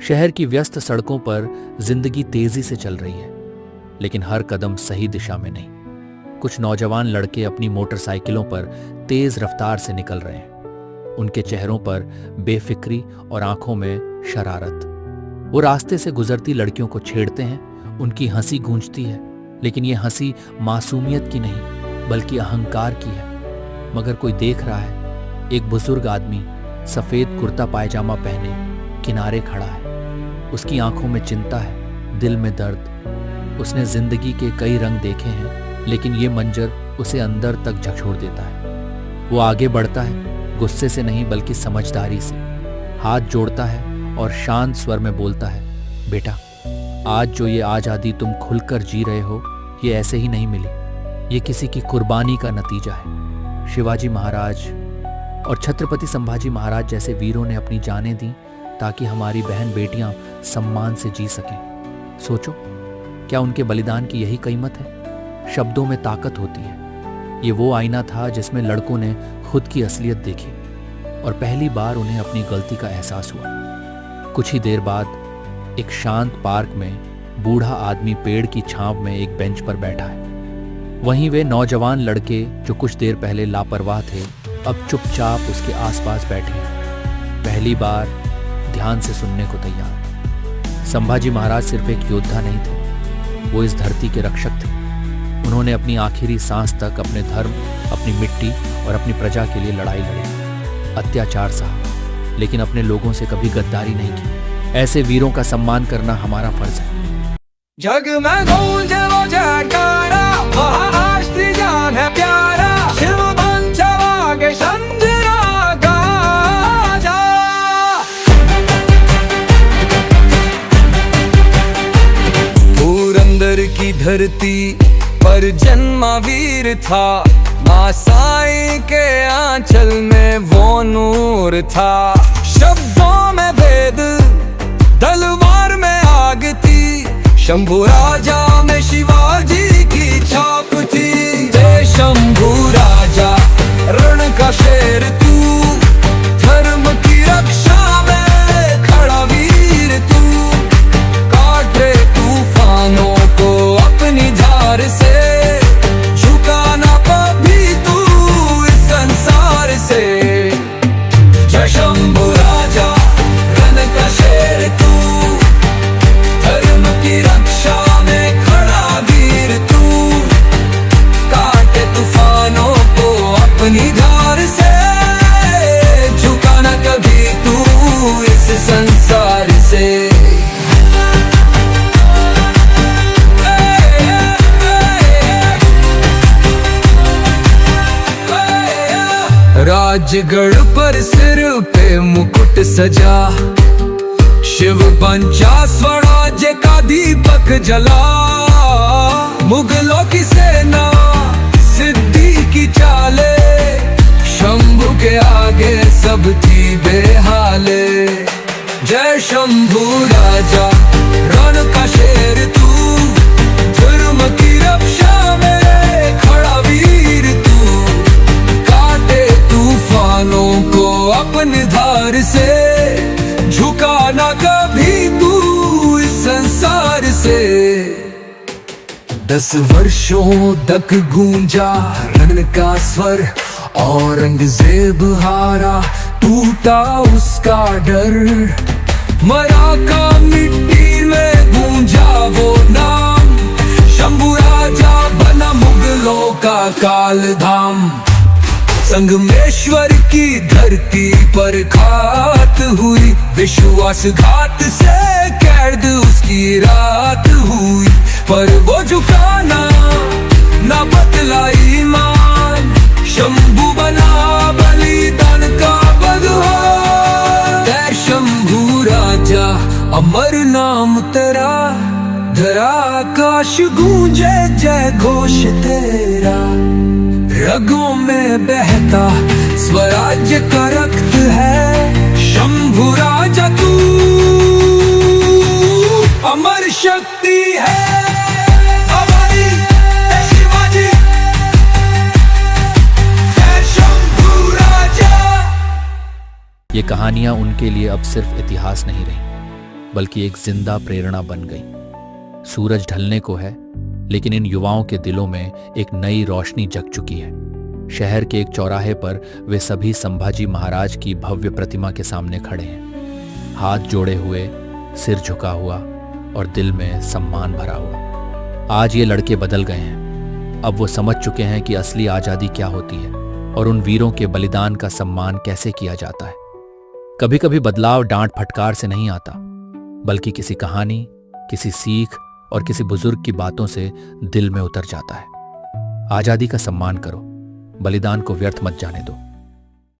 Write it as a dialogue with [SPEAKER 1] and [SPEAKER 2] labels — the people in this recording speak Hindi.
[SPEAKER 1] शहर की व्यस्त सड़कों पर जिंदगी तेजी से चल रही है, लेकिन हर कदम सही दिशा में नहीं। कुछ नौजवान लड़के अपनी मोटरसाइकिलों पर तेज रफ्तार से निकल रहे हैं। उनके चेहरों पर बेफिक्री और आंखों में शरारत। वो रास्ते से गुजरती लड़कियों को छेड़ते हैं। उनकी हंसी गूंजती है, लेकिन ये हंसी मासूमियत की नहीं बल्कि अहंकार की है। मगर कोई देख रहा है। एक बुजुर्ग आदमी सफेद कुर्ता पायजामा पहने किनारे खड़ा है। उसकी आंखों में चिंता है, दिल में दर्द। उसने जिंदगी के कई रंग देखे हैं, लेकिन ये मंजर उसे अंदर तक झकझोर देता है। वो आगे बढ़ता है, गुस्से से नहीं बल्कि समझदारी से। हाथ जोड़ता है और शांत स्वर में बोलता है, बेटा, आज जो ये आज़ादी तुम खुलकर जी रहे हो, ये ऐसे ही नहीं मिली। ये किसी की कुर्बानी का नतीजा है। शिवाजी महाराज और छत्रपति संभाजी महाराज जैसे वीरों ने अपनी जानें दी ताकि हमारी बहन बेटियां सम्मान से जी सकें। सोचो, क्या उनके बलिदान की यही कीमत है? शब्दों में ताकत होती है। ये वो आईना था जिसमें लड़कों ने खुद की असलियत देखी और पहली बार उन्हें अपनी गलती का एहसास हुआ। कुछ ही देर बाद एक शांत पार्क में बूढ़ा आदमी पेड़ की छांव में एक बेंच पर बैठा है। वहीं वे नौजवान लड़के जो कुछ देर पहले लापरवाह थे, अब चुपचाप उसके आसपास बैठे हैं, पहली बार ध्यान से सुनने को तैयार। संभाजी महाराज सिर्फ एक योद्धा नहीं थे, वो इस धरती के रक्षक थे। उन्होंने अपनी आखिरी सांस तक अपने धर्म, अपनी मिट्टी और अपनी प्रजा के लिए लड़ाई लड़ी, अत्याचार सहा, लेकिन अपने लोगों से कभी गद्दारी नहीं की। ऐसे वीरों का सम्मान करना हमारा फर्ज है।
[SPEAKER 2] जग में गूंजे वो जयकारा, महाराष्ट्र जान है प्यारा, शिव पंचवा के संजरा गाजा। पुरंदर की धरती पर जन्मा वीर था, मां साईं के आंचल में वो नूर था। शब्दों में वेद, तलवार में आग थी, शंभू राजा में शिवाजी की छाप थी। जय शंभू राजा, रण का शेर तू, धर्म की रक्षा में खड़ा वीर तू। काटे तूफानों को अपनी धार से, झुकाना कभी तू इस संसार से। जय शंभू राजा, रण का शेर तू, धर्म की रक्षा में खड़ा वीर तू। काटे तूफानों को अपनी धार से, झुकाना कभी तू इस संसार से। राजगढ़ पर सिर पे मुकुट सजा, शिव पंचा स्वराज्य का दीपक जला। मुगलों की सेना सिद्धि की चाले, शंभू के आगे सब थी बेहाले। जय शंभू राजा, रण का शेर तू, धर्म की रक्षा में खड़ा वीर तू। काटे तूफानों को अपनी धार से, झुकाना कभी तू इस संसार से। 10 वर्षों तक गूंजा रण का स्वर, औरंगजेब हारा, टूटा उसका डर। मराठा मिट्टी में गूंजा वो नाम, शंभू राजा बना मुगलों का कालधाम। संगमेश्वर की धरती पर घात हुई, विश्वासघात से कैद उसकी रात हुई। पर वो झुकाना ना बदला ईमान, शंभू बना बलिदान का भगवान। जय शंभू राजा, अमर नाम तेरा, धरा आकाश गूंजे जय घोष तेरा। रगों में बहता स्वराज्य का रक्त है, शंभू राजा तू अमर शक्ति है। हमारी शिवाजी, जय शंभू राजा।
[SPEAKER 1] ये कहानियां उनके लिए अब सिर्फ इतिहास नहीं रही, बल्कि एक जिंदा प्रेरणा बन गई। सूरज ढलने को है, लेकिन इन युवाओं के दिलों में एक नई रोशनी जग चुकी है। शहर के एक चौराहे पर वे सभी संभाजी महाराज की भव्य प्रतिमा के सामने खड़े हैं, हाथ जोड़े हुए, सिर झुका हुआ और दिल में सम्मान भरा हुआ। आज ये लड़के बदल गए हैं। अब वो समझ चुके हैं कि असली आजादी क्या होती है और उन वीरों के बलिदान का सम्मान कैसे किया जाता है। कभी कभी बदलाव डांट फटकार से नहीं आता, बल्कि किसी कहानी, किसी सीख और किसी बुजुर्ग की बातों से दिल में उतर जाता है। आजादी का सम्मान करो, बलिदान को व्यर्थ मत जाने दो।